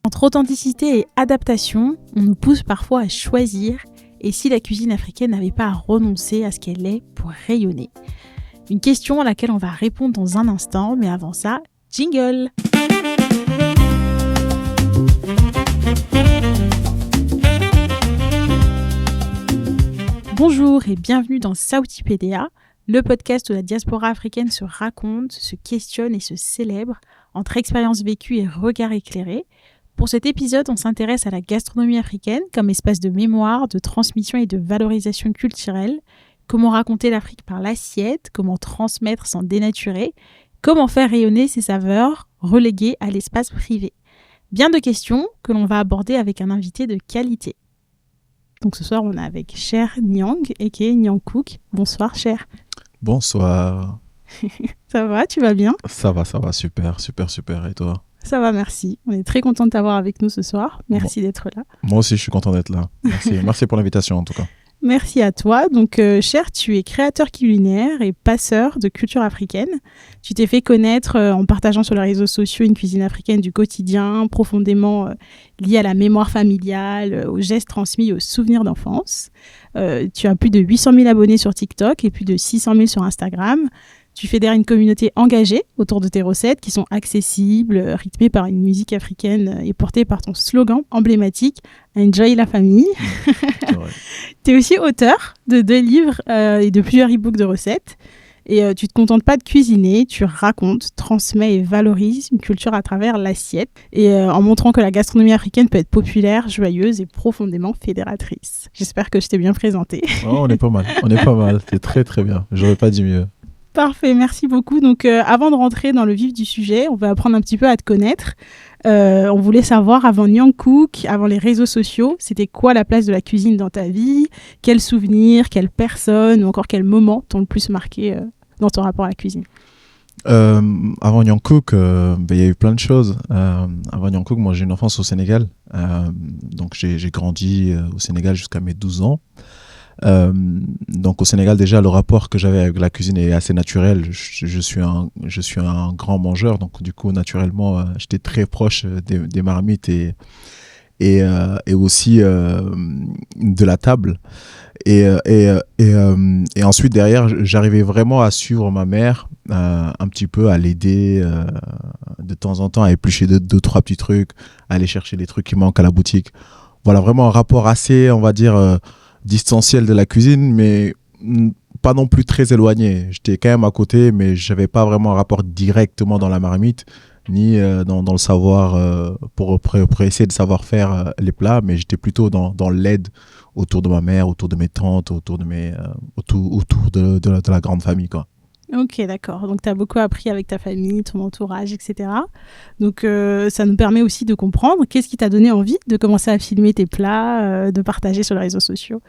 Entre authenticité et adaptation, on nous pousse parfois à choisir, et si la cuisine africaine n'avait pas à renoncer à ce qu'elle est pour rayonner? Une question à laquelle on va répondre dans un instant, mais avant ça, jingle! Bonjour et bienvenue dans Southipédia, le podcast où la diaspora africaine se raconte, se questionne et se célèbre entre expériences vécues et regards éclairés. Pour cet épisode, on s'intéresse à la gastronomie africaine comme espace de mémoire, de transmission et de valorisation culturelle. Comment raconter l'Afrique par l'assiette, comment transmettre sans dénaturer, comment faire rayonner ses saveurs reléguées à l'espace privé. Bien de questions que l'on va aborder avec un invité de qualité. Donc ce soir, on est avec Cher Nyang, a.k.a. Nyang Cook. Bonsoir Cher. Bonsoir. Ça va, tu vas bien? Ça va, super. Et toi? Ça va, merci. On est très content de t'avoir avec nous ce soir. Merci d'être là. Moi aussi, je suis content d'être là. Merci pour l'invitation en tout cas. Merci à toi. Donc, Cher, tu es créateur culinaire et passeur de culture africaine. Tu t'es fait connaître en partageant sur les réseaux sociaux une cuisine africaine du quotidien, profondément liée à la mémoire familiale, aux gestes transmis, aux souvenirs d'enfance. Tu as plus de 800 000 abonnés sur TikTok et plus de 600 000 sur Instagram. Tu fédères une communauté engagée autour de tes recettes qui sont accessibles, rythmées par une musique africaine et portées par ton slogan emblématique « Enjoy la famille ». Tu es aussi auteur de 2 livres et de plusieurs e-books de recettes. Et tu ne te contentes pas de cuisiner, tu racontes, transmets et valorises une culture à travers l'assiette. Et en montrant que la gastronomie africaine peut être populaire, joyeuse et profondément fédératrice. J'espère que je t'ai bien présenté. Oh, on est pas mal. C'est très très bien. J'aurais pas dit mieux. Parfait, merci beaucoup. Donc, avant de rentrer dans le vif du sujet, on va apprendre un petit peu à te connaître. On voulait savoir, avant Nyang Cook, avant les réseaux sociaux, c'était quoi la place de la cuisine dans ta vie? Quels souvenirs, quelles personnes ou encore quels moments t'ont le plus marqué dans ton rapport à la cuisine? Avant Nyang Cook, y a eu plein de choses. Avant Nyang Cook, moi j'ai une enfance au Sénégal. Donc j'ai grandi au Sénégal jusqu'à mes 12 ans. Donc au Sénégal déjà le rapport que j'avais avec la cuisine est assez naturel. Je suis un grand mangeur, donc du coup naturellement j'étais très proche des marmites et aussi de la table et ensuite derrière j'arrivais vraiment à suivre ma mère, un petit peu à l'aider de temps en temps à éplucher 2-3 petits trucs, à aller chercher les trucs qui manquent à la boutique. Voilà, vraiment un rapport assez, on va dire, distanciel de la cuisine, mais pas non plus très éloigné. J'étais quand même à côté, mais j'avais pas vraiment un rapport directement dans la marmite, ni dans le savoir, pour essayer de savoir faire les plats, mais j'étais plutôt dans l'aide autour de ma mère, autour de mes tantes, autour de la grande famille, quoi. Ok, d'accord. Donc, tu as beaucoup appris avec ta famille, ton entourage, etc. Donc, ça nous permet aussi de comprendre qu'est-ce qui t'a donné envie de commencer à filmer tes plats, de partager sur les réseaux sociaux.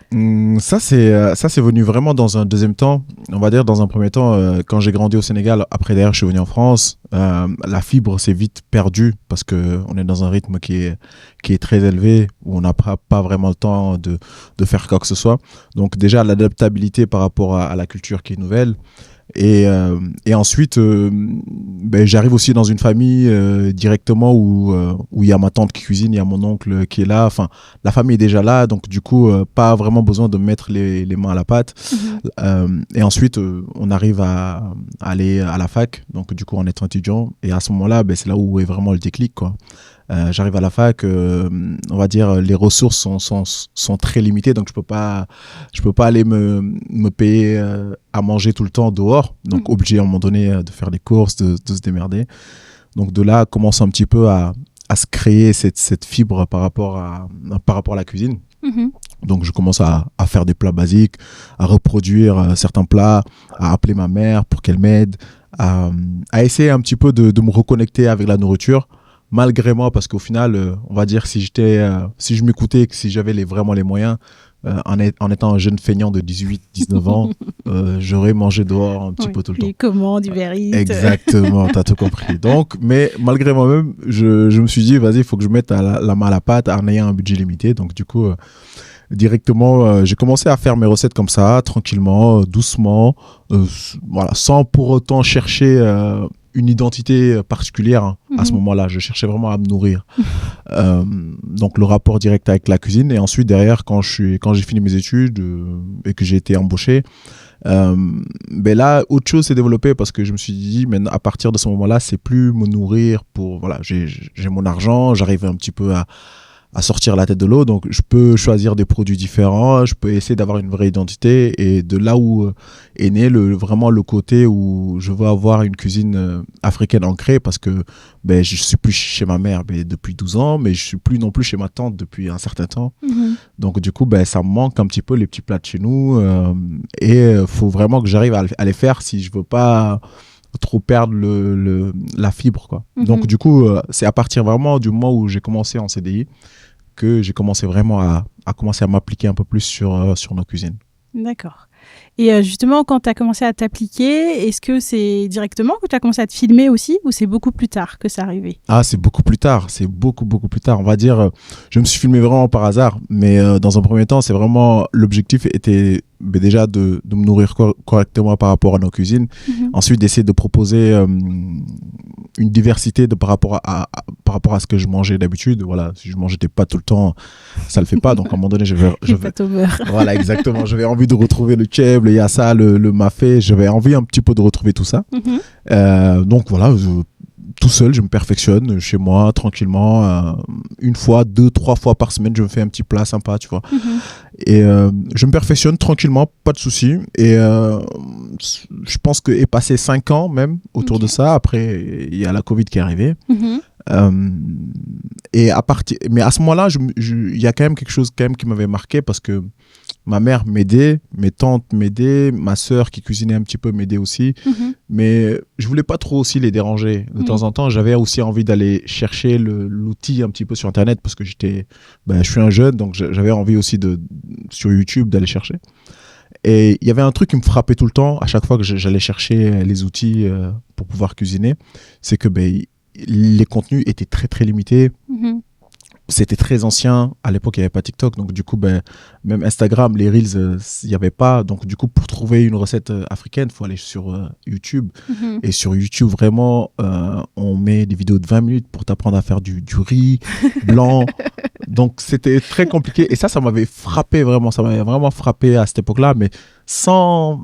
Ça, c'est venu vraiment dans un deuxième temps. On va dire dans un premier temps, quand j'ai grandi au Sénégal, après d'ailleurs, je suis venu en France, la fibre s'est vite perdue parce qu'on est dans un rythme qui est très élevé, où on n'a pas vraiment le temps de faire quoi que ce soit. Donc déjà, l'adaptabilité par rapport à la culture qui est nouvelle. Et ensuite, j'arrive aussi dans une famille directement où il y a ma tante qui cuisine, il y a mon oncle qui est là. Enfin, la famille est déjà là, donc du coup, pas vraiment besoin de mettre les mains à la pâte. Et ensuite, on arrive à aller à la fac, donc du coup, en étant étudiant. Et à ce moment-là, c'est là où est vraiment le déclic, quoi. J'arrive à la fac, on va dire les ressources sont très limitées, donc je peux pas aller me payer à manger tout le temps dehors, donc obligé à un moment donné de faire les courses, de se démerder. Donc de là commence un petit peu à se créer cette fibre par rapport à la cuisine. Donc je commence à faire des plats basiques, à reproduire certains plats, à appeler ma mère pour qu'elle m'aide, à essayer un petit peu de me reconnecter avec la nourriture. Malgré moi, parce qu'au final, on va dire, si je m'écoutais, si j'avais vraiment les moyens, en étant un jeune feignant de 18-19 ans, j'aurais mangé dehors un petit peu tout le temps. Les commandes, Uber Eats. Exactement, t'as tout compris. Donc, mais malgré moi-même, je me suis dit, vas-y, il faut que je mette la main à la pâte en ayant un budget limité. Donc, du coup, directement, j'ai commencé à faire mes recettes comme ça, tranquillement, doucement, voilà, sans pour autant chercher une identité particulière à ce moment-là. Je cherchais vraiment à me nourrir. Donc le rapport direct avec la cuisine. Et ensuite, derrière, quand j'ai fini mes études et que j'ai été embauché, ben là, autre chose s'est développée parce que je me suis dit, mais à partir de ce moment-là, c'est plus me nourrir pour, voilà, j'ai mon argent, j'arrive un petit peu à sortir la tête de l'eau, donc je peux choisir des produits différents, je peux essayer d'avoir une vraie identité, et de là où est né vraiment le côté où je veux avoir une cuisine africaine ancrée, parce que ben, je suis plus chez ma mère depuis 12 ans, mais je suis plus non plus chez ma tante depuis un certain temps. Donc du coup, ben, ça me manque un petit peu les petits plats de chez nous, et faut vraiment que j'arrive à les faire si je veux pas trop perdre la fibre, quoi. Donc du coup, c'est à partir vraiment du moment où j'ai commencé en CDI que j'ai commencé vraiment à commencer à m'appliquer un peu plus sur nos cuisines. D'accord. Et justement, quand tu as commencé à t'appliquer, est-ce que c'est directement que tu as commencé à te filmer aussi, ou c'est beaucoup plus tard que ça arrivait? Ah, c'est beaucoup plus tard. C'est beaucoup plus tard. On va dire, je me suis filmé vraiment par hasard. Mais dans un premier temps, c'est vraiment, l'objectif était déjà de me nourrir correctement par rapport à nos cuisines. Ensuite, d'essayer de proposer une diversité par rapport à ce que je mangeais d'habitude. Voilà, si je mangeais des pâtes tout le temps, ça le fait pas. Donc à un moment donné, pâtes au beurre. Voilà, exactement. J'avais envie de retrouver le tchèb, le yassa, le mafé. J'avais envie un petit peu de retrouver tout ça. Donc voilà, tout seul, je me perfectionne chez moi, tranquillement. Une fois, 2, 3 fois par semaine, je me fais un petit plat sympa, tu vois. Et je me perfectionne tranquillement, pas de souci. Et je pense que est passé 5 ans même autour de ça. Après, il y a la Covid qui est arrivée. Et mais à ce moment-là, il y a quand même quelque chose qui m'avait marqué, parce que ma mère m'aidait, mes tantes m'aidaient, ma sœur qui cuisinait un petit peu m'aidait aussi. Mais je voulais pas trop aussi les déranger. De temps en temps, j'avais aussi envie d'aller chercher l'outil un petit peu sur Internet, parce que je suis un jeune, donc j'avais envie aussi sur YouTube d'aller chercher. Et il y avait un truc qui me frappait tout le temps, à chaque fois que j'allais chercher les outils pour pouvoir cuisiner, c'est que les contenus étaient très très limités. C'était très ancien. À l'époque, il n'y avait pas TikTok. Donc, du coup, même Instagram, les Reels, il n'y avait pas. Donc, du coup, pour trouver une recette africaine, il faut aller sur YouTube. Et sur YouTube, vraiment, on met des vidéos de 20 minutes pour t'apprendre à faire du riz blanc. Donc, c'était très compliqué. Et ça m'avait frappé vraiment. Ça m'avait vraiment frappé à cette époque-là. Mais sans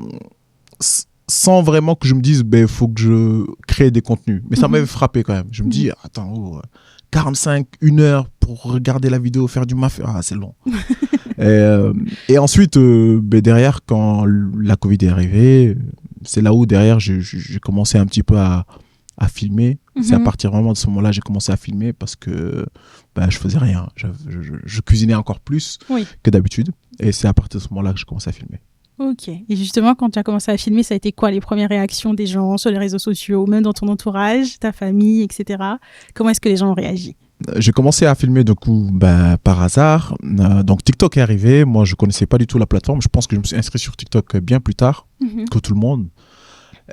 vraiment que je me dise, faut que je crée des contenus. Mais ça m'avait frappé quand même. Je me dis, attends, 45, 1 heure pour regarder la vidéo, faire du mafé, c'est long. Et ensuite, derrière, quand la Covid est arrivée, c'est là où derrière, j'ai commencé un petit peu à filmer. C'est à partir vraiment de ce moment-là, j'ai commencé à filmer, parce que je faisais rien. Je cuisinais encore plus que d'habitude. Et c'est à partir de ce moment-là que j'ai commencé à filmer. Ok. Et justement, quand tu as commencé à filmer, ça a été quoi les premières réactions des gens sur les réseaux sociaux, même dans ton entourage, ta famille, etc. Comment est-ce que les gens ont réagi? J'ai commencé à filmer du coup par hasard. Donc TikTok est arrivé. Moi, je connaissais pas du tout la plateforme. Je pense que je me suis inscrit sur TikTok bien plus tard que tout le monde.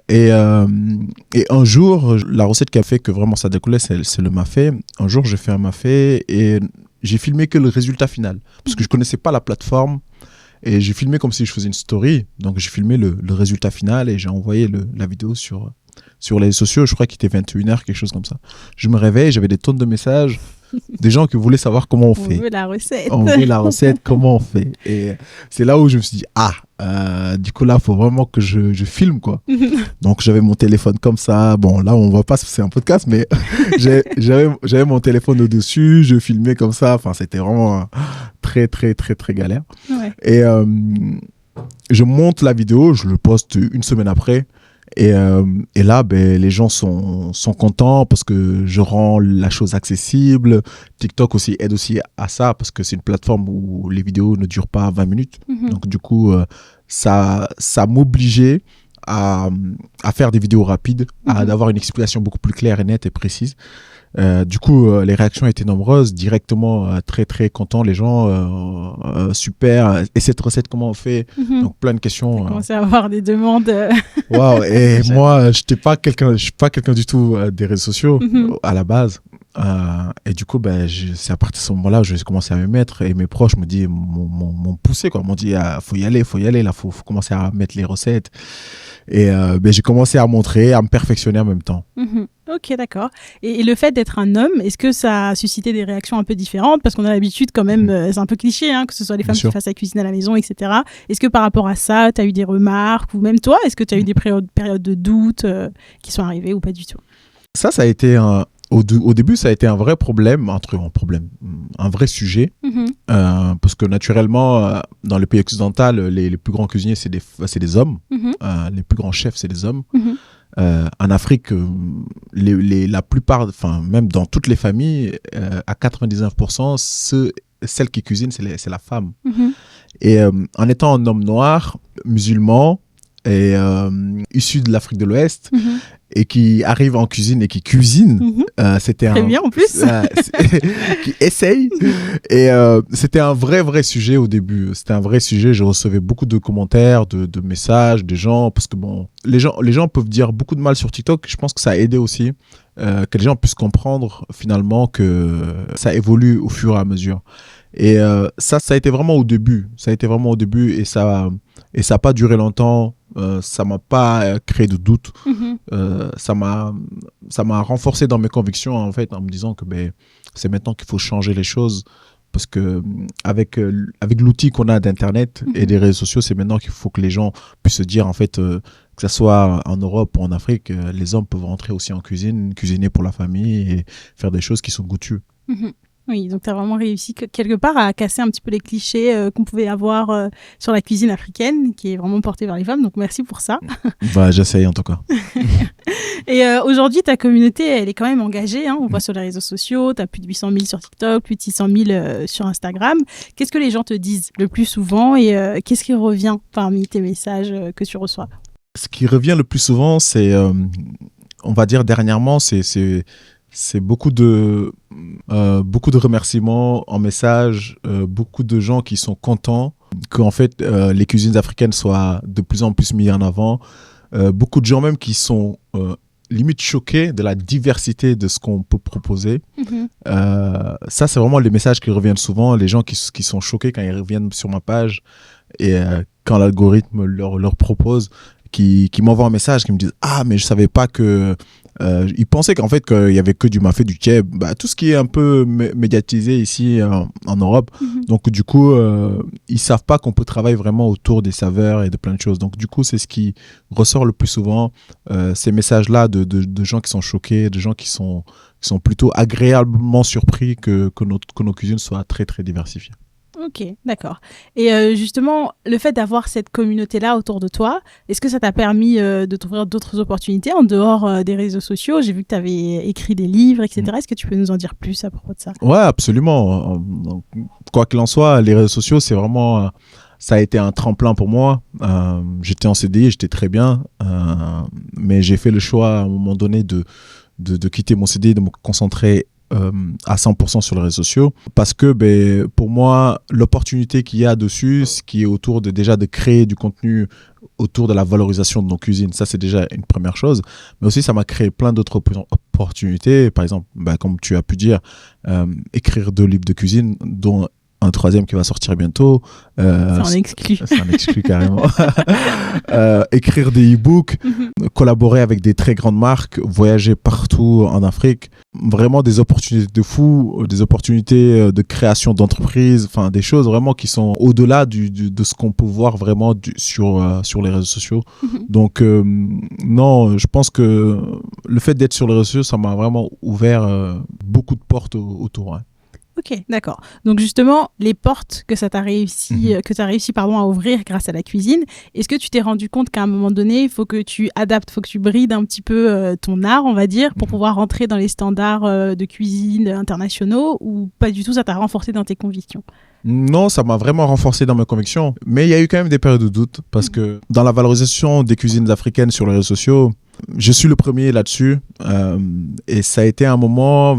Et un jour, la recette qui a fait que vraiment ça décollait, c'est le mafé. Un jour, j'ai fait un mafé et j'ai filmé que le résultat final, parce que je connaissais pas la plateforme. Et j'ai filmé comme si je faisais une story. Donc, j'ai filmé le résultat final et j'ai envoyé la vidéo sur les réseaux sociaux. Je crois qu'il était 21h, quelque chose comme ça. Je me réveille, j'avais des tonnes de messages, des gens qui voulaient savoir comment on fait. On veut la recette. On veut la recette, comment on fait. Et c'est là où je me suis dit, du coup, là, il faut vraiment que je filme, quoi. Donc, j'avais mon téléphone comme ça. Bon, là, on voit pas, c'est un podcast, mais j'avais mon téléphone au-dessus, je filmais comme ça. Enfin, c'était vraiment très, très, très, très galère. Ouais. Et je monte la vidéo, je le poste 1 semaine après. Et là, les gens sont contents parce que je rends la chose accessible. TikTok aussi aide aussi à ça, parce que c'est une plateforme où les vidéos ne durent pas 20 minutes. Donc, du coup, ça m'obligeait à faire des vidéos rapides, d'avoir une explication beaucoup plus claire et nette et précise. Du coup, les réactions étaient nombreuses, directement très très contents les gens, super. Et cette recette, comment on fait? Donc plein de questions. Commencé à avoir des demandes. Waouh. Et moi, je suis pas quelqu'un du tout des réseaux sociaux à la base. Et du coup, c'est à partir de ce moment-là où j'ai commencé à me mettre, et mes proches m'ont poussé, quoi. M'ont dit, faut y aller, là, faut commencer à mettre les recettes. Et j'ai commencé à montrer, à me perfectionner en même temps. Ok, d'accord. Et le fait d'être un homme, est-ce que ça a suscité des réactions un peu différentes? Parce qu'on a l'habitude quand même, c'est un peu cliché, hein, que ce soit les femmes qui fassent la cuisine à la maison, etc. Est-ce que par rapport à ça, tu as eu des remarques? Ou même toi, est-ce que tu as eu des périodes de doute qui sont arrivées ou pas du tout? Ça a été au début, ça a été un vrai problème, un vrai sujet, parce que naturellement, dans le pays occidental, les plus grands cuisiniers, c'est des hommes, les plus grands chefs, c'est des hommes. En Afrique, la plupart, enfin même dans toutes les familles, à 99%, celle qui cuisine, c'est la femme. Et en étant un homme noir, musulman, et issu de l'Afrique de l'Ouest, et qui arrive en cuisine et qui cuisine, c'était très bien en plus, qui essaye. Et c'était un vrai sujet au début. C'était un vrai sujet. Je recevais beaucoup de commentaires, de messages des gens, parce que bon, les gens peuvent dire beaucoup de mal sur TikTok. Je pense que ça a aidé aussi que les gens puissent comprendre finalement que ça évolue au fur et à mesure. Et ça a été vraiment au début. Et ça n'a pas duré longtemps. Ça m'a pas créé de doute. Ça m'a renforcé dans mes convictions, en fait, en me disant que c'est maintenant qu'il faut changer les choses, parce que avec l'outil qu'on a d'internet et des réseaux sociaux, c'est maintenant qu'il faut que les gens puissent se dire, en fait, que ce soit en Europe ou en Afrique, les hommes peuvent rentrer aussi en cuisine, cuisiner pour la famille et faire des choses qui sont goûtues. Oui, donc tu as vraiment réussi quelque part à casser un petit peu les clichés qu'on pouvait avoir sur la cuisine africaine, qui est vraiment portée vers les femmes. Donc merci pour ça. J'essaye en tout cas. Et aujourd'hui, ta communauté, elle est quand même engagée. Hein. On voit sur les réseaux sociaux, tu as plus de 800 000 sur TikTok, plus de 600 000 sur Instagram. Qu'est-ce que les gens te disent le plus souvent et qu'est-ce qui revient parmi tes messages que tu reçois? Ce qui revient le plus souvent, c'est, on va dire dernièrement, c'est beaucoup de remerciements en message, beaucoup de gens qui sont contents qu'en fait les cuisines africaines soient de plus en plus mises en avant, beaucoup de gens même qui sont limite choqués de la diversité de ce qu'on peut proposer. Ça, c'est vraiment les messages qui reviennent souvent, les gens qui sont choqués quand ils reviennent sur ma page et quand l'algorithme leur propose, qui m'envoient un message, qui me disent « Ah, mais je savais pas que... » ils pensaient qu'en fait, qu'il y avait que du mafé, du keb, tout ce qui est un peu médiatisé ici en Europe. Donc, du coup, ils savent pas qu'on peut travailler vraiment autour des saveurs et de plein de choses. Donc, du coup, c'est ce qui ressort le plus souvent, ces messages-là de gens qui sont choqués, de gens qui sont plutôt agréablement surpris que nos cuisines soient très, très diversifiées. Ok, d'accord. Et justement, le fait d'avoir cette communauté-là autour de toi, est-ce que ça t'a permis de t'ouvrir d'autres opportunités en dehors des réseaux sociaux? J'ai vu que tu avais écrit des livres, etc. Est-ce que tu peux nous en dire plus à propos de ça? Ouais, absolument. Quoi qu'il en soit, les réseaux sociaux, c'est vraiment... ça a été un tremplin pour moi. J'étais en CDI, j'étais très bien. Mais j'ai fait le choix à un moment donné de quitter mon CDI, de me concentrer à 100% sur les réseaux sociaux, parce que pour moi, l'opportunité qu'il y a dessus, ce qui est autour déjà de créer du contenu autour de la valorisation de nos cuisines, ça c'est déjà une première chose, mais aussi ça m'a créé plein d'autres opportunités. Par exemple, comme tu as pu dire, écrire 2 livres de cuisine, dont un 3e qui va sortir bientôt. C'est un exclu. C'est un exclu carrément. Écrire des e-books, collaborer avec des très grandes marques, voyager partout en Afrique. Vraiment des opportunités de fou, des opportunités de création d'entreprises, enfin des choses vraiment qui sont au-delà de ce qu'on peut voir vraiment sur les réseaux sociaux. Donc non, je pense que le fait d'être sur les réseaux sociaux, ça m'a vraiment ouvert beaucoup de portes autour. Ouais. Ok, d'accord. Donc justement, les portes que ça t'a réussi, à ouvrir grâce à la cuisine, est-ce que tu t'es rendu compte qu'à un moment donné, il faut que tu adaptes, il faut que tu brides un petit peu ton art, on va dire, pour pouvoir rentrer dans les standards de cuisine internationaux, ou pas du tout, ça t'a renforcé dans tes convictions? Non, ça m'a vraiment renforcé dans mes convictions. Mais il y a eu quand même des périodes de doute, parce que dans la valorisation des cuisines africaines sur les réseaux sociaux, Je suis le premier là-dessus. Et ça a été un moment,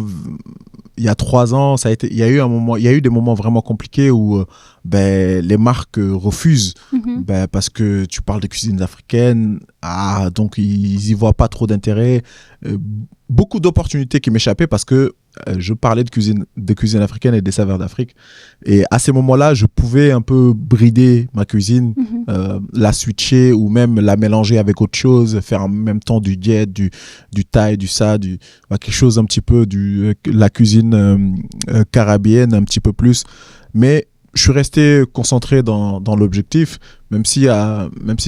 il y a 3 ans, il y a eu des moments vraiment compliqués où les marques refusent parce que tu parles de cuisine africaine, donc ils y voient pas trop d'intérêt. Beaucoup d'opportunités qui m'échappaient parce que je parlais de cuisine africaine et des saveurs d'Afrique. Et à ces moments-là, je pouvais un peu brider ma cuisine, la switcher ou même la mélanger avec autre chose, faire en même temps du diète, du thaï, quelque chose un petit peu la cuisine caribéenne un petit peu plus. Mais je suis resté concentré dans l'objectif, même si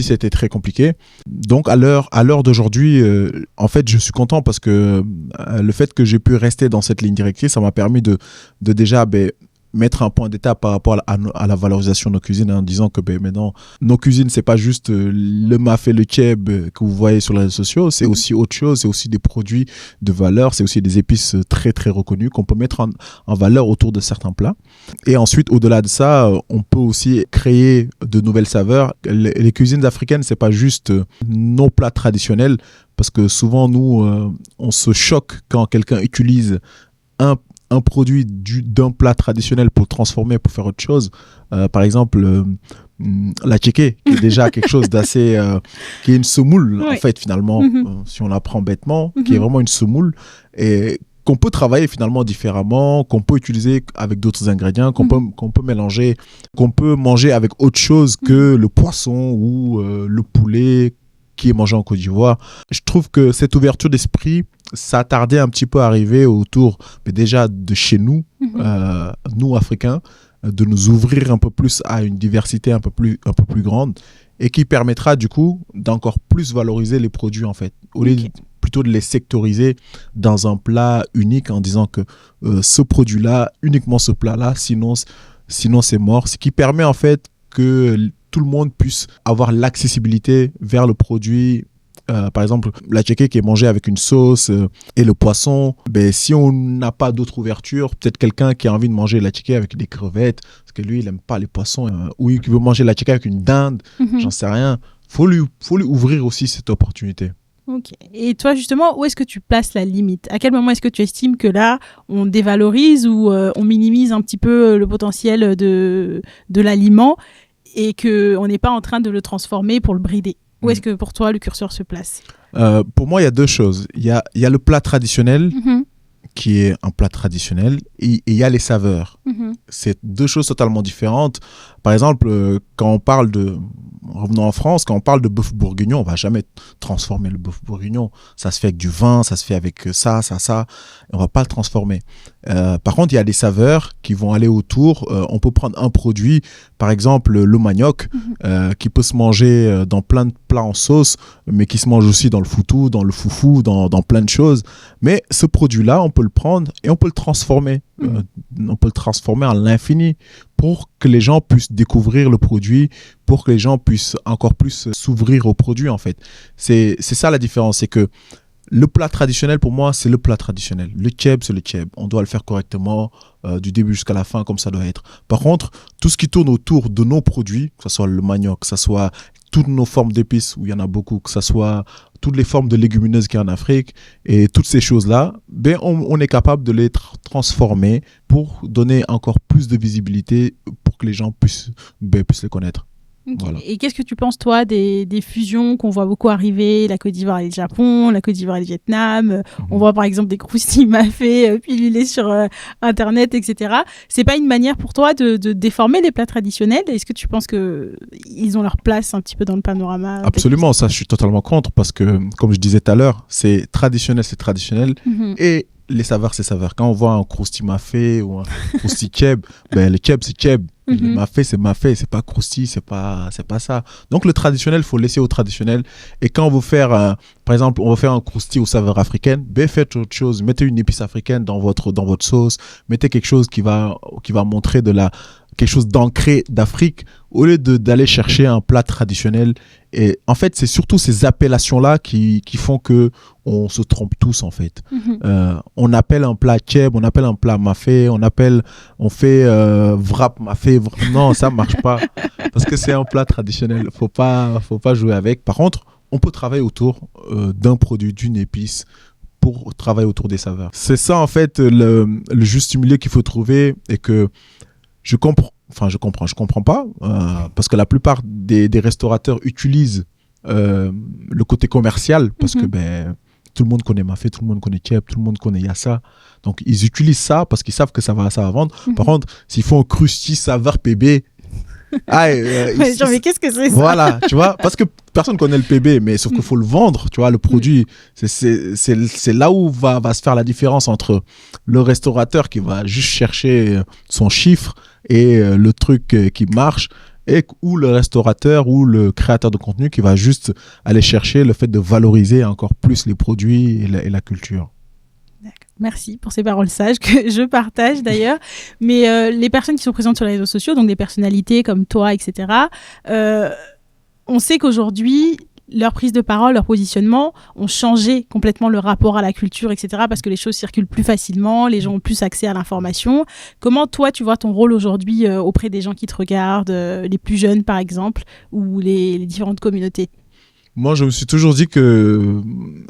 c'était très compliqué. Donc, à l'heure d'aujourd'hui, en fait, je suis content parce que le fait que j'ai pu rester dans cette ligne directrice, ça m'a permis de déjà mettre un point d'étape par rapport à la valorisation de nos cuisines, en disant que maintenant, nos cuisines, c'est pas juste le mafé, le keb que vous voyez sur les réseaux sociaux, c'est aussi autre chose, c'est aussi des produits de valeur, c'est aussi des épices très, très reconnues qu'on peut mettre en valeur autour de certains plats. Et ensuite, au-delà de ça, on peut aussi créer de nouvelles saveurs. Les cuisines africaines, c'est pas juste nos plats traditionnels, parce que souvent, nous, on se choque quand quelqu'un utilise un produit d'un plat traditionnel pour le transformer, pour faire autre chose. Par exemple, la tchéké, qui est déjà quelque chose d'assez... qui est une semoule, en fait, finalement, si on la prend bêtement, qui est vraiment une semoule, et qu'on peut travailler finalement différemment, qu'on peut utiliser avec d'autres ingrédients, qu'on peut mélanger, qu'on peut manger avec autre chose que le poisson ou le poulet qui est mangé en Côte d'Ivoire. Je trouve que cette ouverture d'esprit, ça tardait un petit peu à arriver autour, mais déjà de chez nous, nous Africains, de nous ouvrir un peu plus à une diversité un peu plus grande et qui permettra du coup d'encore plus valoriser les produits en fait, au lieu plutôt de les sectoriser dans un plat unique en disant que ce produit-là, uniquement ce plat-là, sinon c'est mort. Ce qui permet en fait que tout le monde puisse avoir l'accessibilité vers le produit. Par exemple, la tchéké qui est mangée avec une sauce et le poisson, si on n'a pas d'autre ouverture, peut-être quelqu'un qui a envie de manger la tchéké avec des crevettes, parce que lui, il n'aime pas les poissons, ou qui veut manger la tchéké avec une dinde, j'en sais rien. Faut lui ouvrir aussi cette opportunité. Ok. Et toi, justement, où est-ce que tu places la limite ? À quel moment est-ce que tu estimes que là, on dévalorise ou on minimise un petit peu le potentiel de l'aliment et qu'on n'est pas en train de le transformer pour le brider ? Où est-ce que pour toi le curseur se place ? Pour moi, il y a 2 choses. Il y a le plat traditionnel, qui est un plat traditionnel, et il y a les saveurs. C'est 2 choses totalement différentes. Par exemple, revenons en France, quand on parle de bœuf bourguignon, on ne va jamais transformer le bœuf bourguignon. Ça se fait avec du vin, ça se fait avec ça. On ne va pas le transformer. Par contre, il y a des saveurs qui vont aller autour. On peut prendre un produit, par exemple le manioc, qui peut se manger dans plein de plats en sauce, mais qui se mange aussi dans le foutou, dans le foufou, dans plein de choses. Mais ce produit-là, on peut le prendre et on peut le transformer. On peut le transformer à l'infini pour que les gens puissent découvrir le produit, pour que les gens puissent encore plus s'ouvrir au produit, en fait. C'est ça la différence, c'est que le plat traditionnel, pour moi, c'est le plat traditionnel. Le keb, c'est le keb. On doit le faire correctement, du début jusqu'à la fin, comme ça doit être. Par contre, tout ce qui tourne autour de nos produits, que ce soit le manioc, que ce soit toutes nos formes d'épices, où il y en a beaucoup, que ce soit toutes les formes de légumineuses qu'il y a en Afrique, et toutes ces choses-là, on est capable de les transformer pour donner encore plus de visibilité, pour que les gens puissent les connaître. Okay. Voilà. Et qu'est-ce que tu penses, toi, des fusions qu'on voit beaucoup arriver, la Côte d'Ivoire et le Japon, la Côte d'Ivoire et le Vietnam, on voit par exemple des croustilles mafé pilulés sur Internet, etc. C'est pas une manière pour toi de déformer les plats traditionnels ? Est-ce que tu penses qu'ils ont leur place un petit peu dans le panorama ? Absolument, ça je suis totalement contre, parce que, comme je disais tout à l'heure, c'est traditionnel, et les saveurs, c'est saveurs. Quand on voit un croustille mafé ou un croustille keb, le keb, c'est keb. Le mafé, c'est pas croustille, c'est pas ça. Donc le traditionnel, faut laisser au traditionnel. Et quand on veut faire, par exemple, on veut faire un croustille aux saveurs africaines, faites autre chose. Mettez une épice africaine dans votre sauce. Mettez quelque chose qui va montrer quelque chose d'ancré d'Afrique, au lieu d'aller chercher un plat traditionnel. Et en fait, c'est surtout ces appellations-là qui font que on se trompe tous, en fait. On appelle un plat keb, on appelle un plat mafé, on fait wrap mafé. Non, ça marche pas, parce que c'est un plat traditionnel. Faut pas jouer avec. Par contre, on peut travailler autour d'un produit, d'une épice, pour travailler autour des saveurs. C'est ça, en fait, le juste milieu qu'il faut trouver et que je comprends pas, parce que la plupart des restaurateurs utilisent le côté commercial, parce que tout le monde connaît Mafé, tout le monde connaît Cheb, tout le monde connaît Yassa. Donc, ils utilisent ça parce qu'ils savent que ça va vendre. Par contre, s'ils font un crusti saveur PB, mais qu'est-ce que c'est ça? Voilà, tu vois, parce que personne connaît le PB, mais sauf qu'il faut le vendre, tu vois, le produit. C'est là où va se faire la différence entre le restaurateur qui va juste chercher son chiffre et le truc qui marche, ou le restaurateur ou le créateur de contenu qui va juste aller chercher le fait de valoriser encore plus les produits et la culture. Merci pour ces paroles sages que je partage d'ailleurs. Mais les personnes qui sont présentes sur les réseaux sociaux, donc des personnalités comme toi, etc., on sait qu'aujourd'hui, leur prise de parole, leur positionnement ont changé complètement le rapport à la culture, etc., parce que les choses circulent plus facilement, les gens ont plus accès à l'information. Comment toi, tu vois ton rôle aujourd'hui auprès des gens qui te regardent, les plus jeunes par exemple, ou les différentes communautés? Moi, je me suis toujours dit que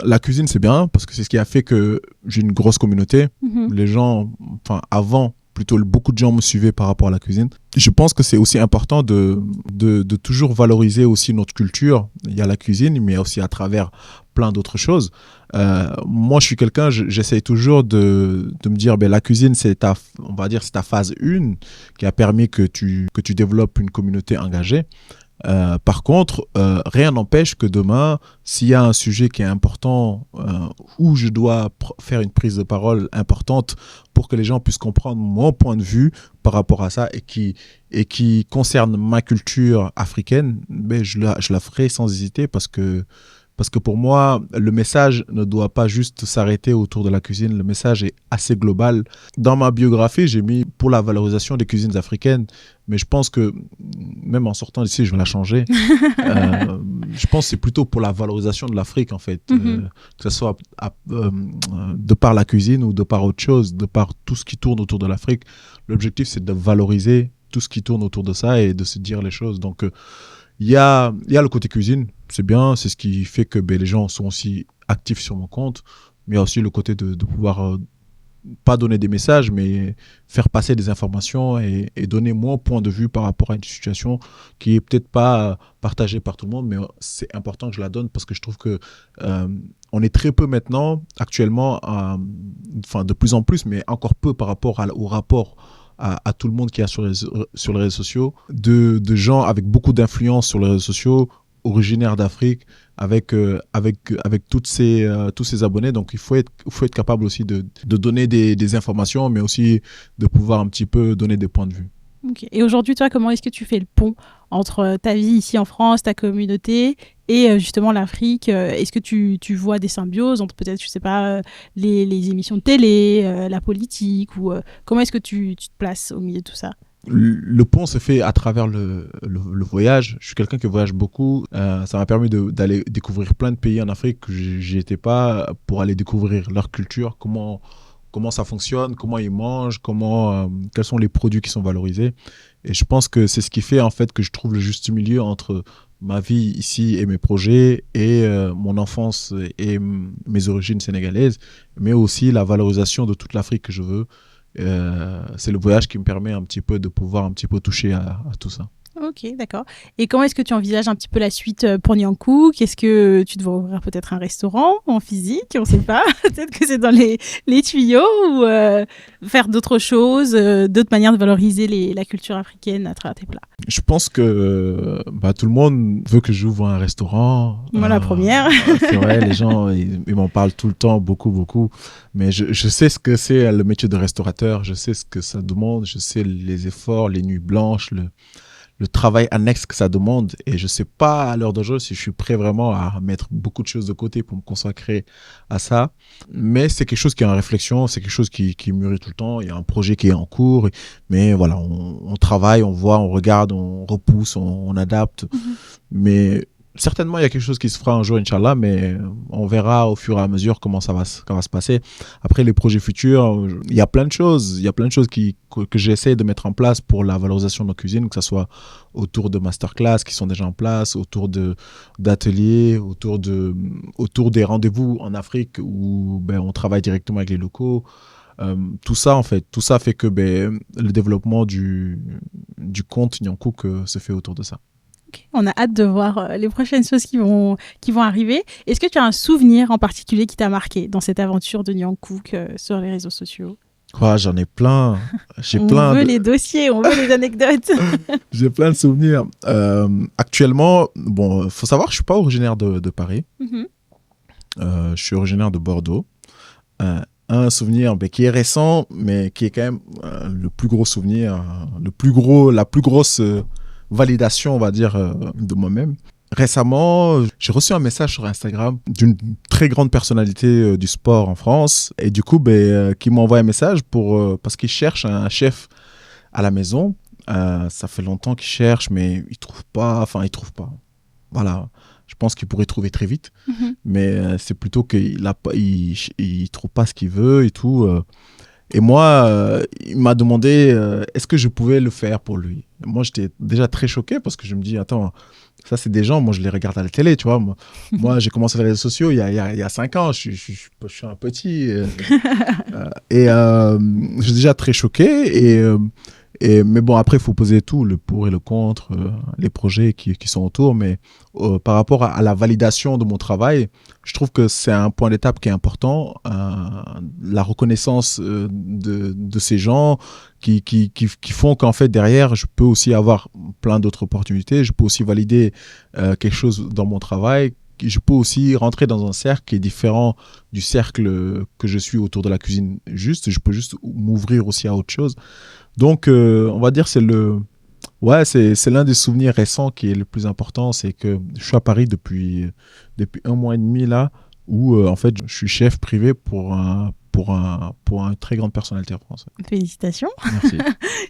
la cuisine, c'est bien parce que c'est ce qui a fait que j'ai une grosse communauté. Les gens, avant, plutôt beaucoup de gens me suivaient par rapport à la cuisine. Je pense que c'est aussi important de toujours valoriser aussi notre culture. Il y a la cuisine, mais aussi à travers plein d'autres choses. Moi, je suis quelqu'un, j'essaye toujours de me dire, la cuisine, c'est ta phase 1 qui a permis que tu développes une communauté engagée. Par contre, rien n'empêche que demain, s'il y a un sujet qui est important, où je dois faire une prise de parole importante pour que les gens puissent comprendre mon point de vue par rapport à ça et qui concerne ma culture africaine, je la ferai sans hésiter parce que pour moi, le message ne doit pas juste s'arrêter autour de la cuisine. Le message est assez global. Dans ma biographie, j'ai mis pour la valorisation des cuisines africaines. Mais je pense que, même en sortant d'ici, je vais la changer. Je pense que c'est plutôt pour la valorisation de l'Afrique, en fait. Que ce soit de par la cuisine ou de par autre chose, de par tout ce qui tourne autour de l'Afrique. L'objectif, c'est de valoriser tout ce qui tourne autour de ça et de se dire les choses. Donc, il y a le côté cuisine, c'est bien, c'est ce qui fait que les gens sont aussi actifs sur mon compte, mais il y a aussi le côté de pouvoir pas donner des messages, mais faire passer des informations et donner mon point de vue par rapport à une situation qui est peut-être pas partagée par tout le monde, mais c'est important que je la donne parce que je trouve que on est très peu maintenant, actuellement, de plus en plus, mais encore peu par rapport au rapport à tout le monde qui est sur les réseaux sociaux, de gens avec beaucoup d'influence sur les réseaux sociaux, originaires d'Afrique, avec tous ces abonnés. Donc, il faut être capable aussi de donner des informations, mais aussi de pouvoir un petit peu donner des points de vue. Okay. Et aujourd'hui, toi, comment est-ce que tu fais le pont entre ta vie ici en France, ta communauté et justement l'Afrique? Est-ce que tu vois des symbioses entre peut-être, je sais pas, les émissions de télé, la politique ou comment est-ce que tu te places au milieu de tout ça? Le pont se fait à travers le voyage. Je suis quelqu'un qui voyage beaucoup. Ça m'a permis d'aller découvrir plein de pays en Afrique que j'y étais pas, pour aller découvrir leur culture, comment ça fonctionne, comment ils mangent, quels sont les produits qui sont valorisés. Et je pense que c'est ce qui fait en fait que je trouve le juste milieu entre ma vie ici et mes projets et mon enfance et mes origines sénégalaises, mais aussi la valorisation de toute l'Afrique que je veux. C'est le voyage qui me permet un petit peu de pouvoir un petit peu toucher à tout ça. Ok, d'accord. Et comment est-ce que tu envisages un petit peu la suite pour Niankou? Qu'est-ce que tu devrais ouvrir peut-être un restaurant en physique? On ne sait pas. Peut-être que c'est dans les tuyaux ou faire d'autres choses, d'autres manières de valoriser la culture africaine à travers tes plats. Je pense que tout le monde veut que j'ouvre un restaurant. Moi, la première. C'est vrai, les gens, ils m'en parlent tout le temps, beaucoup, beaucoup. Mais je sais ce que c'est le métier de restaurateur. Je sais ce que ça demande. Je sais les efforts, les nuits blanches, le travail annexe que ça demande, et je sais pas à l'heure d'aujourd'hui si je suis prêt vraiment à mettre beaucoup de choses de côté pour me consacrer à ça, mais c'est quelque chose qui est en réflexion, c'est quelque chose qui mûrit tout le temps. Il y a un projet qui est en cours, mais voilà, on travaille, on voit, on regarde, on repousse, on adapte, mais certainement, il y a quelque chose qui se fera un jour, Inch'Allah, mais on verra au fur et à mesure comment ça va se passer. Après, les projets futurs, il y a plein de choses. Il y a plein de choses que j'essaie de mettre en place pour la valorisation de nos cuisines, que ce soit autour de masterclass qui sont déjà en place, autour d'ateliers, autour des rendez-vous en Afrique où on travaille directement avec les locaux. Tout ça, en fait, tout ça fait que le développement du compte Nyankouk se fait autour de ça. Okay. On a hâte de voir les prochaines choses qui vont arriver. Est-ce que tu as un souvenir en particulier qui t'a marqué dans cette aventure de Nyankouk sur les réseaux sociaux? Quoi, j'en ai plein. On veut les dossiers, on veut les anecdotes. J'ai plein de souvenirs. Actuellement, faut savoir que je suis pas originaire de Paris. Je suis originaire de Bordeaux. Un souvenir qui est récent, mais qui est quand même le plus gros souvenir, la plus grosse validation, on va dire, de moi-même. Récemment, j'ai reçu un message sur Instagram d'une très grande personnalité du sport en France, et du coup, qui m'a envoyé un message parce qu'il cherche un chef à la maison. Ça fait longtemps qu'il cherche, mais il trouve pas. Voilà. Je pense qu'il pourrait trouver très vite, mais c'est plutôt qu'il trouve pas ce qu'il veut et tout. Et moi, il m'a demandé est-ce que je pouvais le faire pour lui. Moi, j'étais déjà très choqué parce que je me dis, attends, ça, c'est des gens, moi, je les regarde à la télé, tu vois. Moi j'ai commencé les réseaux sociaux il y a 5 ans, je suis un petit. Et j'étais déjà très choqué. Mais bon, après, il faut poser tout, le pour et le contre, les projets qui sont autour. Mais par rapport à la validation de mon travail, je trouve que c'est un point d'étape qui est important. La reconnaissance de ces gens qui font qu'en fait, derrière, je peux aussi avoir plein d'autres opportunités. Je peux aussi valider quelque chose dans mon travail. Je peux aussi rentrer dans un cercle qui est différent du cercle que je suis autour de la cuisine juste. Je peux juste m'ouvrir aussi à autre chose. Donc, on va dire c'est l'un des souvenirs récents qui est le plus important. C'est que je suis à Paris depuis 1 mois et demi là, où en fait je suis chef privé pour une très grande personnalité en France. Félicitations. Merci.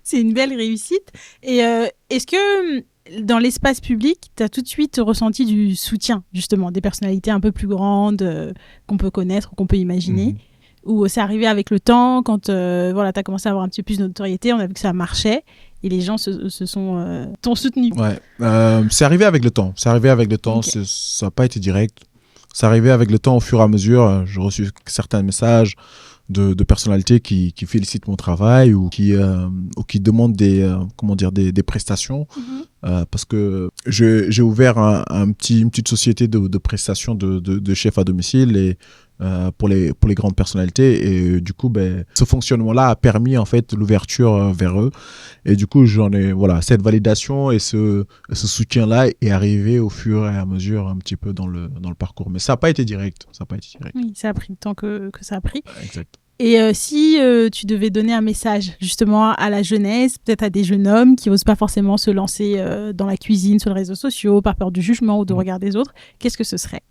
C'est une belle réussite. Et est-ce que dans l'espace public, tu as tout de suite ressenti du soutien, justement, des personnalités un peu plus grandes qu'on peut connaître ou qu'on peut imaginer? Ou c'est arrivé avec le temps, quand tu as commencé à avoir un petit peu plus de notoriété, on a vu que ça marchait et les gens t'ont soutenu. Ouais, c'est arrivé avec le temps. Okay. Ça n'a pas été direct. C'est arrivé avec le temps au fur et à mesure. J'ai reçu certains messages de personnalités qui félicitent mon travail ou qui demandent des prestations. Parce que j'ai ouvert une petite société de prestations de chefs à domicile et pour les grandes personnalités, et du coup ce fonctionnement-là a permis en fait l'ouverture vers eux, et du coup cette validation et ce soutien-là est arrivé au fur et à mesure un petit peu dans le parcours, mais ça n'a pas été direct. Oui, ça a pris le temps que ça a pris. Exact. Et si tu devais donner un message justement à la jeunesse, peut-être à des jeunes hommes qui n'osent pas forcément se lancer dans la cuisine, sur les réseaux sociaux, par peur du jugement ou du regard des autres, qu'est-ce que ce serait?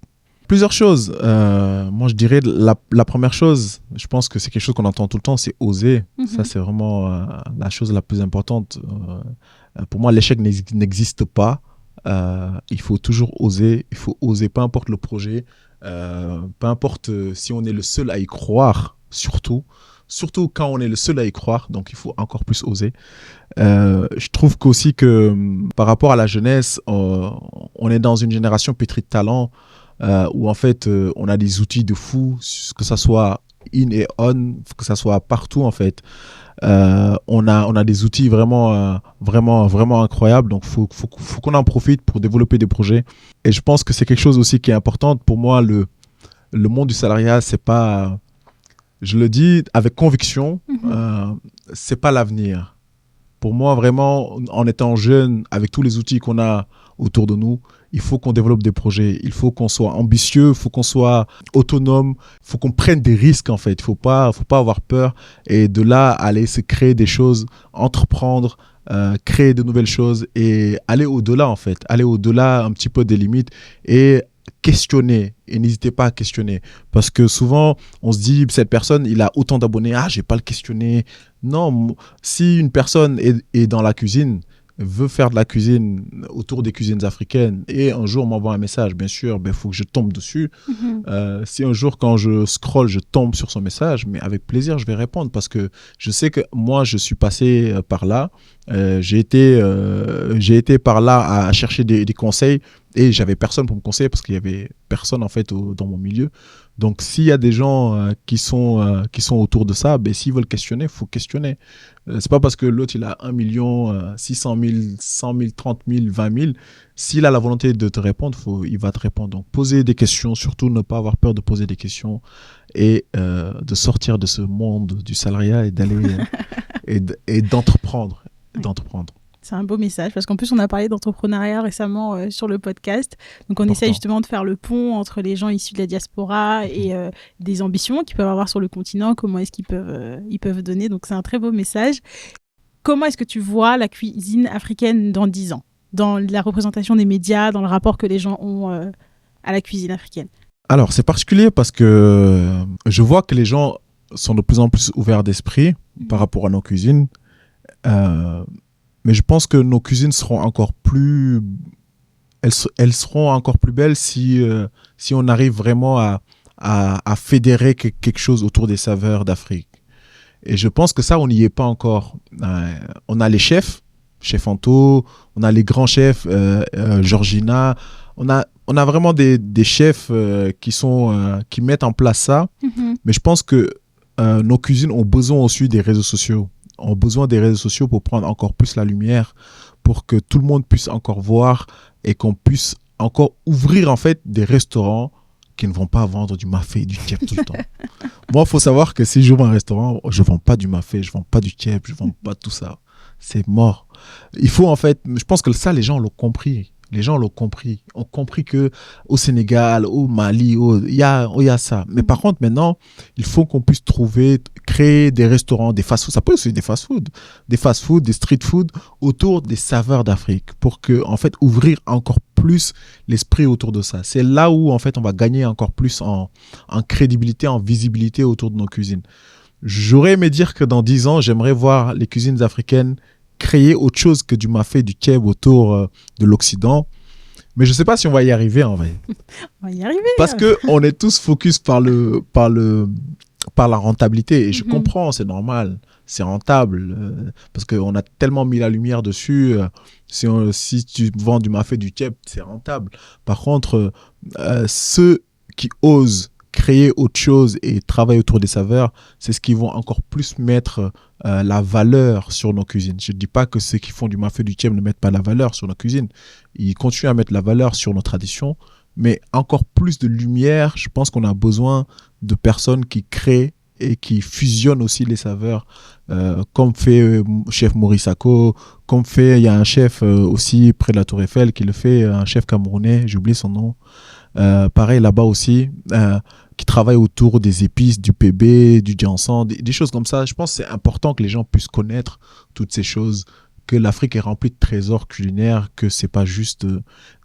Plusieurs choses. Moi, je dirais la première chose, je pense que c'est quelque chose qu'on entend tout le temps, c'est oser. Ça, c'est vraiment la chose la plus importante. Pour moi, l'échec n'existe pas. Il faut toujours oser. Il faut oser, peu importe le projet, peu importe si on est le seul à y croire, surtout quand on est le seul à y croire, donc il faut encore plus oser. Je trouve qu'aussi que par rapport à la jeunesse, on est dans une génération pétrie de talent, où en fait on a des outils de fou, que ça soit in et on, que ça soit partout en fait. On a des outils vraiment incroyables, donc faut qu'on en profite pour développer des projets. Et je pense que c'est quelque chose aussi qui est important. Pour moi, le monde du salariat, c'est pas, je le dis avec conviction, c'est pas l'avenir. Pour moi, vraiment, en étant jeune, avec tous les outils qu'on a autour de nous, il faut qu'on développe des projets, il faut qu'on soit ambitieux, il faut qu'on soit autonome, il faut qu'on prenne des risques en fait. Il faut pas avoir peur, et de là aller se créer des choses, entreprendre, créer de nouvelles choses et aller au-delà en fait, aller au-delà un petit peu des limites et questionner. Et n'hésitez pas à questionner, parce que souvent on se dit cette personne il a autant d'abonnés, je vais pas le questionner. Non, si une personne est dans la cuisine, veut faire de la cuisine autour des cuisines africaines et un jour m'envoie un message, bien sûr, il faut que je tombe dessus. Si un jour, quand je scrolle, je tombe sur son message, mais avec plaisir, je vais répondre parce que je sais que moi, je suis passé par là. J'ai été par là à chercher des conseils et j'avais personne pour me conseiller parce qu'il y avait personne en fait dans mon milieu. Donc, s'il y a des gens qui sont autour de ça, ben, s'ils veulent questionner, il faut questionner. C'est pas parce que l'autre il a 1 million, 600 000, 100 000, 30 000, 20 000. S'il a la volonté de te répondre, il va te répondre. Donc, poser des questions, surtout ne pas avoir peur de poser des questions et de sortir de ce monde du salariat et d'aller et d'entreprendre. Ouais. D'entreprendre. C'est un beau message parce qu'en plus, on a parlé d'entrepreneuriat récemment sur le podcast. Donc, on Important. essaye justement de faire le pont entre les gens issus de la diaspora et des ambitions qu'ils peuvent avoir sur le continent. Comment est-ce qu'ils peuvent donner. Donc, c'est un très beau message. Comment est-ce que tu vois la cuisine africaine dans 10 ans, dans la représentation des médias, dans le rapport que les gens ont à la cuisine africaine? Alors, c'est particulier parce que je vois que les gens sont de plus en plus ouverts d'esprit par rapport à nos cuisines. Mais je pense que nos cuisines seront encore plus... Elles seront encore plus belles si on arrive vraiment à fédérer quelque chose autour des saveurs d'Afrique. Et je pense que ça, on n'y est pas encore. On a les chefs, Chef Anto, on a les grands chefs, Georgina. On a vraiment des chefs qui mettent en place ça. Mais je pense que nos cuisines ont besoin aussi des réseaux sociaux. Ont besoin des réseaux sociaux pour prendre encore plus la lumière, pour que tout le monde puisse encore voir et qu'on puisse encore ouvrir en fait des restaurants qui ne vont pas vendre du mafé et du tchèp tout le temps. Moi, il faut savoir que si j'ouvre un restaurant, je ne vends pas du mafé, je ne vends pas du tchèp, je ne vends pas tout ça. C'est mort. Il faut en fait, je pense que ça, les gens l'ont compris. Les gens l'ont compris. Ont compris que au Sénégal, au Mali, il y a ça. Mais par contre, maintenant, il faut qu'on puisse créer des restaurants, des fast-food. Ça peut aussi être des fast-food, des street-food autour des saveurs d'Afrique pour que, en fait, ouvrir encore plus l'esprit autour de ça. C'est là où, en fait, on va gagner encore plus en crédibilité, en visibilité autour de nos cuisines. J'aurais aimé dire que dans 10 ans, j'aimerais voir les cuisines africaines créer autre chose que du mafé, du keb autour de l'Occident. Mais je ne sais pas si on va y arriver en vrai. On va y arriver. Parce qu'on est tous focus par la rentabilité. Et je comprends, c'est normal, c'est rentable. Parce qu'on a tellement mis la lumière dessus. Si tu vends du mafé, du keb, c'est rentable. Par contre, ceux qui osent créer autre chose et travailler autour des saveurs, c'est ce qui vont encore plus mettre la valeur sur nos cuisines. Je ne dis pas que ceux qui font du mafé du tchèp ne mettent pas la valeur sur nos cuisines. Ils continuent à mettre la valeur sur nos traditions, mais encore plus de lumière. Je pense qu'on a besoin de personnes qui créent et qui fusionnent aussi les saveurs, comme fait chef Maurice Sacco, comme fait, il y a un chef aussi près de la Tour Eiffel qui le fait, un chef camerounais, j'ai oublié son nom. Pareil là-bas aussi, qui travaille autour des épices, du PB, du diançon, des choses comme ça. Je pense que c'est important que les gens puissent connaître toutes ces choses, que l'Afrique est remplie de trésors culinaires, que c'est pas juste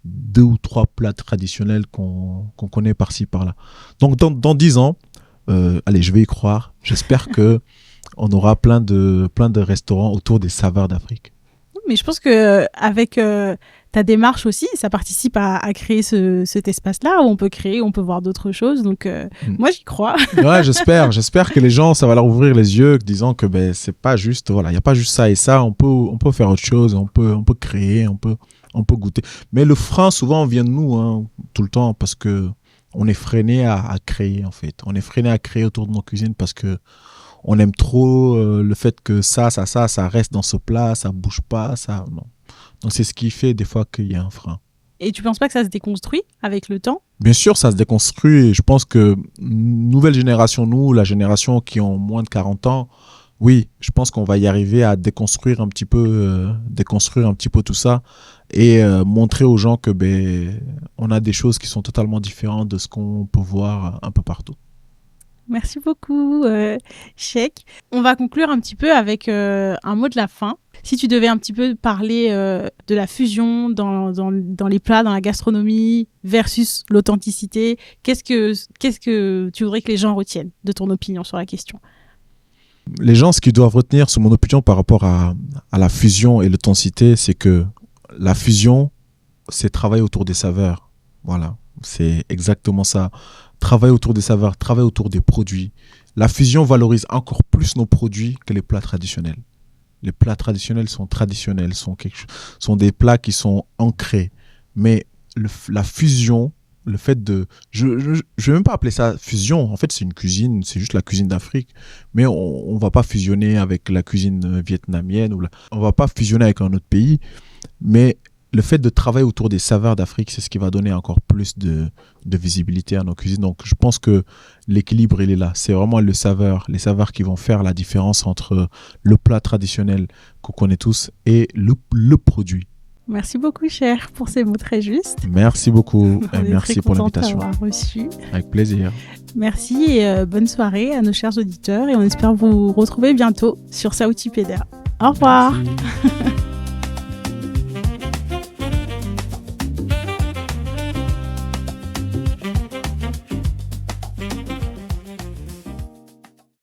2 ou 3 plats traditionnels qu'on connaît par-ci, par-là. Donc dans 10 ans, allez, je vais y croire. J'espère que on aura plein de restaurants autour des saveurs d'Afrique. Mais je pense que avec ta démarche aussi, ça participe à créer cet espace-là où on peut voir d'autres choses. Donc moi, j'y crois. Ouais, j'espère que les gens, ça va leur ouvrir les yeux, disant que c'est pas juste, voilà, il y a pas juste ça et ça. On peut faire autre chose, on peut créer, on peut goûter. Mais le frein souvent vient de nous, hein, tout le temps, parce que on est freiné à créer en fait. On est freiné à créer autour de nos cuisines parce que on aime trop le fait que ça reste dans ce plat, ça bouge pas, ça non. Donc c'est ce qui fait des fois qu'il y a un frein. Et tu penses pas que ça se déconstruit avec le temps? Bien sûr, ça se déconstruit et je pense que nouvelle génération, nous, la génération qui ont moins de 40 ans, oui, je pense qu'on va y arriver à déconstruire un petit peu tout ça et montrer aux gens que on a des choses qui sont totalement différentes de ce qu'on peut voir un peu partout. Merci beaucoup, Cheikh. On va conclure un petit peu avec un mot de la fin. Si tu devais un petit peu parler de la fusion dans les plats, dans la gastronomie, versus l'authenticité, qu'est-ce que tu voudrais que les gens retiennent de ton opinion sur la question? Les gens, ce qu'ils doivent retenir, sur mon opinion, par rapport à la fusion et l'authenticité, c'est que la fusion, c'est travailler autour des saveurs. Voilà, c'est exactement ça. Travailler autour des saveurs, travailler autour des produits. La fusion valorise encore plus nos produits que les plats traditionnels. Les plats traditionnels, sont des plats qui sont ancrés. Mais la fusion, le fait de... Je ne vais même pas appeler ça fusion. En fait, c'est une cuisine, c'est juste la cuisine d'Afrique. Mais on ne va pas fusionner avec la cuisine vietnamienne. On ne va pas fusionner avec un autre pays. Mais le fait de travailler autour des saveurs d'Afrique, c'est ce qui va donner encore plus de visibilité à nos cuisines. Donc, je pense que l'équilibre, il est là. C'est vraiment les saveurs qui vont faire la différence entre le plat traditionnel qu'on connaît tous et le produit. Merci beaucoup, Cher, pour ces mots très justes. Merci beaucoup et merci pour l'invitation. Reçu. Avec plaisir. Merci et bonne soirée à nos chers auditeurs et on espère vous retrouver bientôt sur Saouthipédia. Au revoir. Merci.